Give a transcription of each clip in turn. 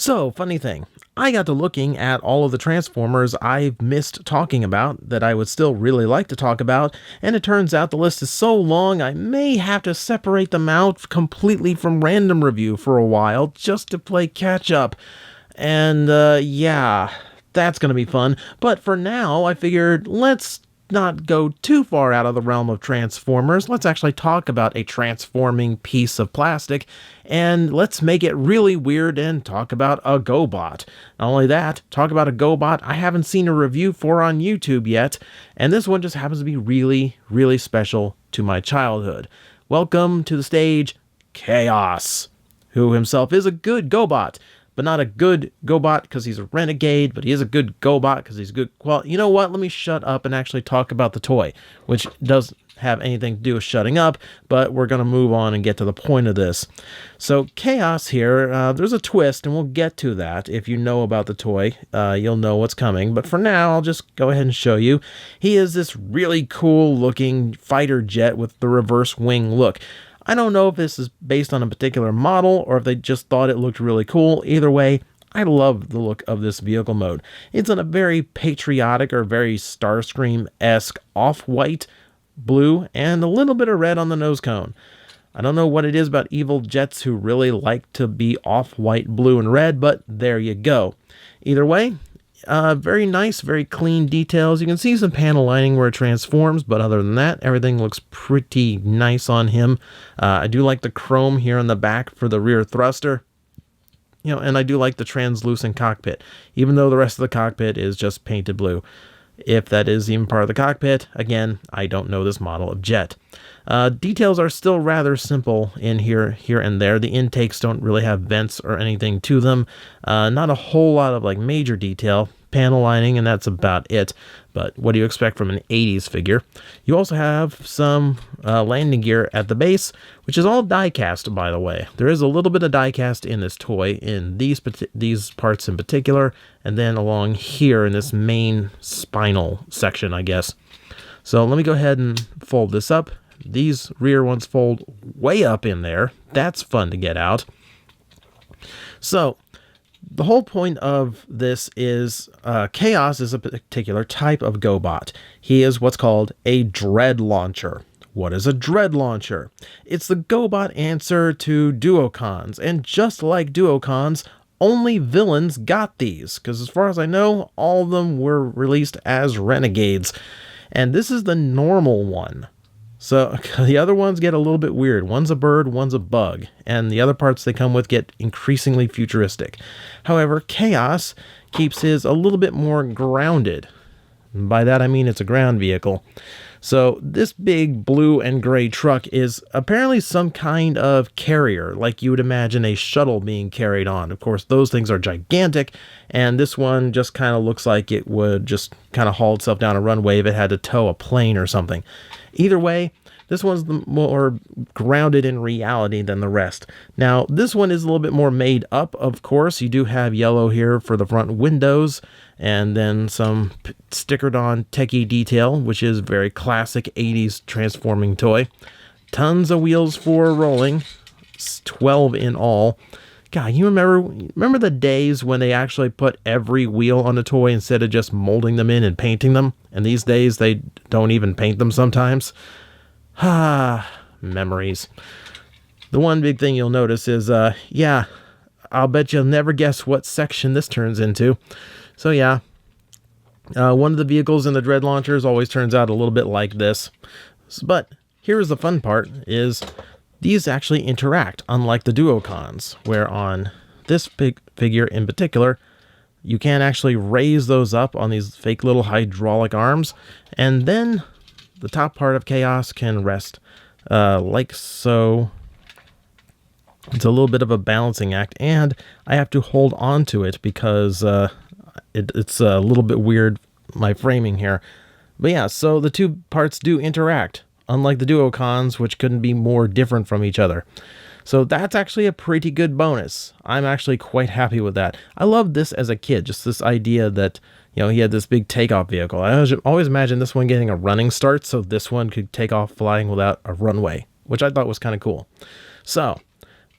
So, funny thing, I got to looking at all of the Transformers I've missed talking about that I would still really like to talk about, and it turns out the list is so long I may have to separate them out completely from random review for a while just to play catch up. And, yeah, that's gonna be fun. But for now, I figured let's not go too far out of the realm of Transformers. Let's actually talk about a transforming piece of plastic, and let's make it really weird and talk about a GoBot. Not only that, talk about a GoBot I haven't seen a review for on YouTube yet, and this one just happens to be really, really special to my childhood. Welcome to the stage, Chaos, who himself is a good GoBot. But not a good GoBot because he's a renegade, but he is a good GoBot because he's good. Well, you know what? Let me shut up and actually talk about the toy, which doesn't have anything to do with shutting up, but we're going to move on and get to the point of this. So Chaos here, there's a twist, and we'll get to that. If you know about the toy, you'll know what's coming. But for now, I'll just go ahead and show you. He is this really cool looking fighter jet with the reverse wing look. I don't know if this is based on a particular model or if they just thought it looked really cool. Either way, I love the look of this vehicle mode. It's in a very patriotic or very Starscream-esque off-white, blue, and a little bit of red on the nose cone. I don't know what it is about evil jets who really like to be off-white, blue, and red, but there you go. Either way, very nice, very clean details. You can see some panel lining where it transforms, but other than that, everything looks pretty nice on him. I do like the chrome here on the back for the rear thruster. And I do like the translucent cockpit, even though the rest of the cockpit is just painted blue. If that is even part of the cockpit, again, I don't know this model of jet. Details are still rather simple in here and there. The intakes don't really have vents or anything to them. Not a whole lot of major detail, panel lining, and that's about it. But what do you expect from an 80s figure? You also have some landing gear at the base, which is all die-cast, by the way. There is a little bit of die-cast in this toy, in these parts in particular, and then along here in this main spinal section, I guess. So let me go ahead and fold this up. These rear ones fold way up in there. That's fun to get out. So the whole point of this is Chaos is a particular type of GoBot. He is what's called a dread launcher. What is a dread launcher? It's the GoBot answer to Duocons, and just like Duocons, only villains got these, because as far as I know, all of them were released as renegades, and this is the normal one. So the other ones get a little bit weird. One's a bird, one's a bug, and the other parts they come with get increasingly futuristic. However, Chaos keeps his a little bit more grounded. And by that I mean it's a ground vehicle. So this big blue and gray truck is apparently some kind of carrier, like you would imagine a shuttle being carried on. Of course, those things are gigantic, and this one just kind of looks like it would just kind of haul itself down a runway if it had to tow a plane or something. Either way, this one's more grounded in reality than the rest. Now, this one is a little bit more made up, of course. You do have yellow here for the front windows, and then some stickered on techie detail, which is very classic 80s transforming toy. Tons of wheels for rolling, 12 in all. God, you remember the days when they actually put every wheel on a toy instead of just molding them in and painting them? And these days they don't even paint them sometimes. Memories. The one big thing you'll notice is, yeah, I'll bet you'll never guess what section this turns into. So yeah, one of the vehicles in the Dread Launchers always turns out a little bit like this. But here's the fun part, is these actually interact, unlike the Duocons, where on this big figure in particular, you can actually raise those up on these fake little hydraulic arms, and then the top part of Chaos can rest like so. It's a little bit of a balancing act, and I have to hold on to it because it's a little bit weird, my framing here. But yeah, so the two parts do interact, unlike the Duocons, which couldn't be more different from each other. So that's actually a pretty good bonus. I'm actually quite happy with that. I loved this as a kid, just this idea that, he had this big takeoff vehicle. I always imagined this one getting a running start, so this one could take off flying without a runway, which I thought was kind of cool. So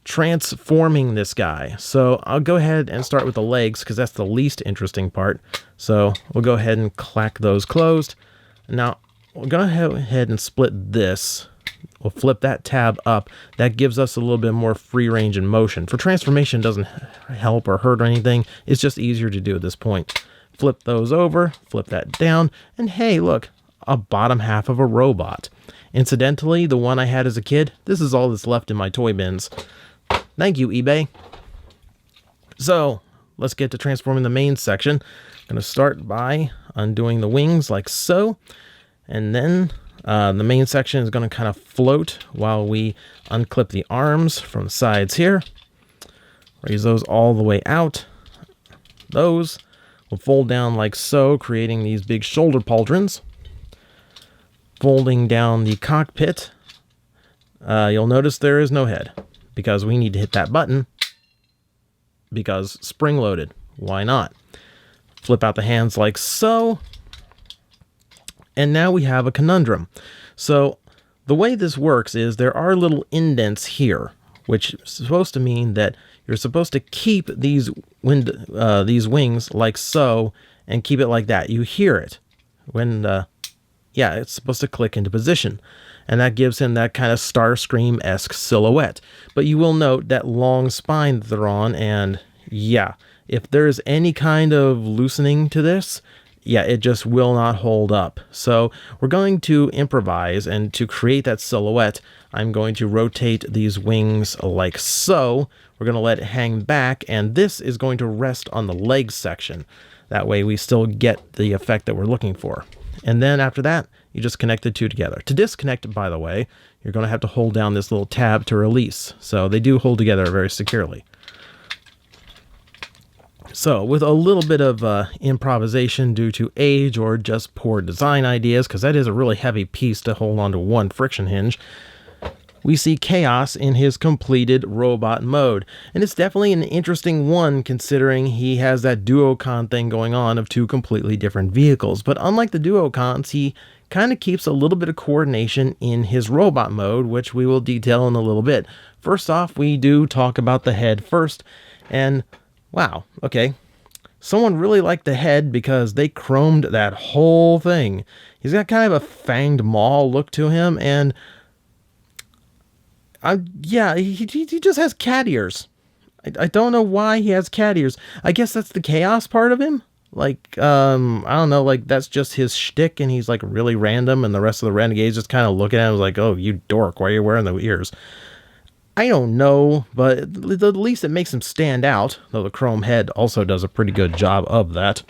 transforming this guy. So I'll go ahead and start with the legs because that's the least interesting part. So we'll go ahead and clack those closed. Now we're going to go ahead and split this. We'll flip that tab up. That gives us a little bit more free range in motion. For transformation, it doesn't help or hurt or anything. It's just easier to do at this point. Flip those over, flip that down, and hey, look, a bottom half of a robot. Incidentally, the one I had as a kid, this is all that's left in my toy bins. Thank you, eBay. So let's get to transforming the main section. I'm going to start by undoing the wings like so, and then the main section is going to kind of float while we unclip the arms from the sides here. Raise those all the way out. Those will fold down like so, creating these big shoulder pauldrons. Folding down the cockpit, you'll notice there is no head because we need to hit that button because spring-loaded. Why not? Flip out the hands like so. And now we have a conundrum. So the way this works is there are little indents here, which is supposed to mean that you're supposed to keep these wings like so and keep it like that. You hear it when, yeah, it's supposed to click into position. And that gives him that kind of Starscream-esque silhouette. But you will note that long spine that they're on, and yeah, if there's any kind of loosening to this, yeah, it just will not hold up. So we're going to improvise, and to create that silhouette, I'm going to rotate these wings like so. We're going to let it hang back, and this is going to rest on the legs section. That way we still get the effect that we're looking for. And then after that, you just connect the two together. To disconnect, by the way, you're going to have to hold down this little tab to release. So they do hold together very securely. So with a little bit of improvisation due to age or just poor design ideas, because that is a really heavy piece to hold onto one friction hinge, we see Chaos in his completed robot mode. And it's definitely an interesting one considering he has that Duocon thing going on of two completely different vehicles. But unlike the Duocons, he kind of keeps a little bit of coordination in his robot mode, which we will detail in a little bit. First off, we do talk about the head first. And wow, okay. Someone really liked the head because they chromed that whole thing. He's got kind of a fanged maw look to him, and yeah, he just has cat ears. I don't know why he has cat ears. I guess that's the Chaos part of him. Like, I don't know, like that's just his shtick, and he's like really random, and the rest of the Renegades just kind of look at him like, oh, you dork, why are you wearing the ears? I don't know, but at least it makes him stand out, though the chrome head also does a pretty good job of that.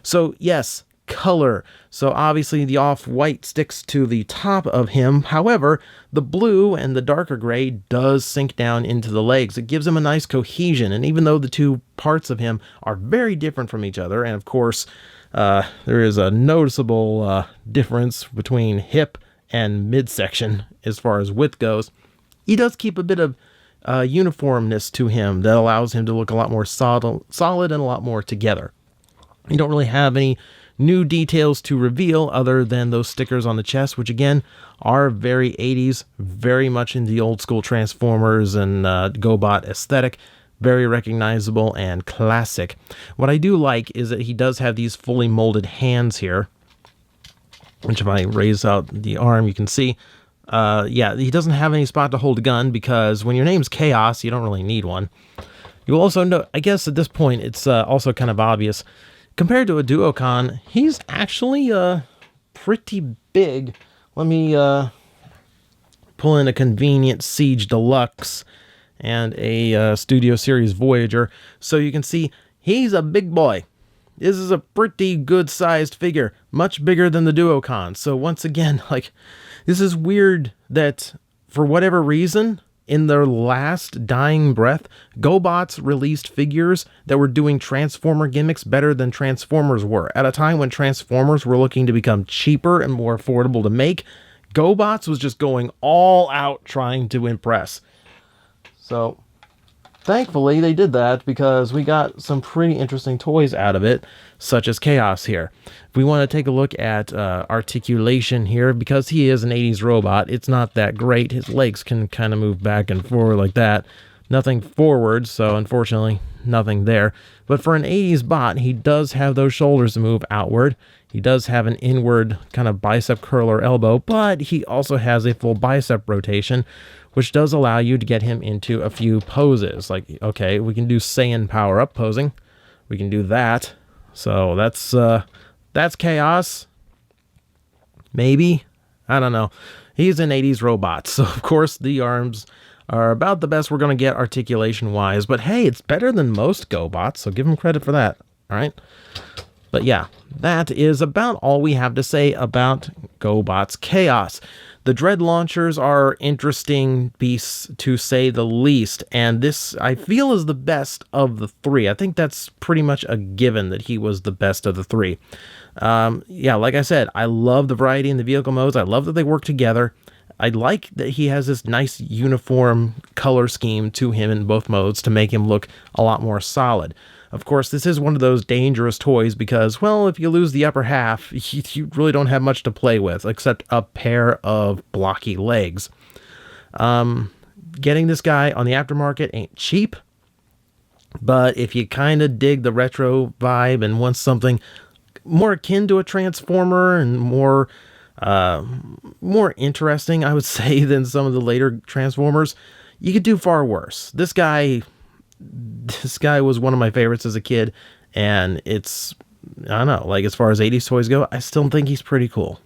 So yes, color. So obviously the off-white sticks to the top of him. However, the blue and the darker gray does sink down into the legs. It gives him a nice cohesion, and even though the two parts of him are very different from each other, and of course there is a noticeable difference between hip and midsection as far as width goes, he does keep a bit of uniformness to him that allows him to look a lot more solid and a lot more together. You don't really have any new details to reveal other than those stickers on the chest, which again are very 80s, very much in the old school Transformers and GoBot aesthetic, very recognizable and classic. What I do like is that he does have these fully molded hands here, which if I raise out the arm, you can see. Yeah, he doesn't have any spot to hold a gun because when your name's Chaos, you don't really need one. You'll also know, I guess at this point, it's also kind of obvious. Compared to a Duocon, he's actually pretty big. Let me pull in a Convenient Siege Deluxe and a Studio Series Voyager so you can see he's a big boy. This is a pretty good-sized figure, much bigger than the Duocon. So once again, like, this is weird that for whatever reason, in their last dying breath, GoBots released figures that were doing Transformer gimmicks better than Transformers were. At a time when Transformers were looking to become cheaper and more affordable to make, GoBots was just going all out trying to impress. So thankfully they did that because we got some pretty interesting toys out of it, such as Chaos here. If we want to take a look at Articulation here, because he is an 80s robot, it's not that great. His legs can kind of move back and forward like that. Nothing forward, so unfortunately, nothing there. But for an 80s bot, he does have those shoulders to move outward. He does have an inward kind of bicep curl or elbow, but he also has a full bicep rotation, which does allow you to get him into a few poses. Like, okay, we can do Saiyan power up posing. We can do that. So that's chaos. Maybe. I don't know. He's an 80s robot, so of course the arms are about the best we're going to get articulation-wise. But hey, it's better than most GoBots, so give him credit for that. All right? But yeah, that is about all we have to say about GoBots Chaos. The Dread launchers are interesting beasts, to say the least, and this, I feel, is the best of the three. I think that's pretty much a given that he was the best of the three. Yeah, like I said, I love the variety in the vehicle modes. I love that they work together. I like that he has this nice uniform color scheme to him in both modes to make him look a lot more solid. Of course, this is one of those dangerous toys because, well, if you lose the upper half, you really don't have much to play with except a pair of blocky legs. Getting this guy on the aftermarket ain't cheap, but if you kind of dig the retro vibe and want something more akin to a Transformer and more interesting, I would say, than some of the later Transformers, you could do far worse. This guy was one of my favorites as a kid, and it's, I don't know, like, as far as 80s toys go, I still think he's pretty cool.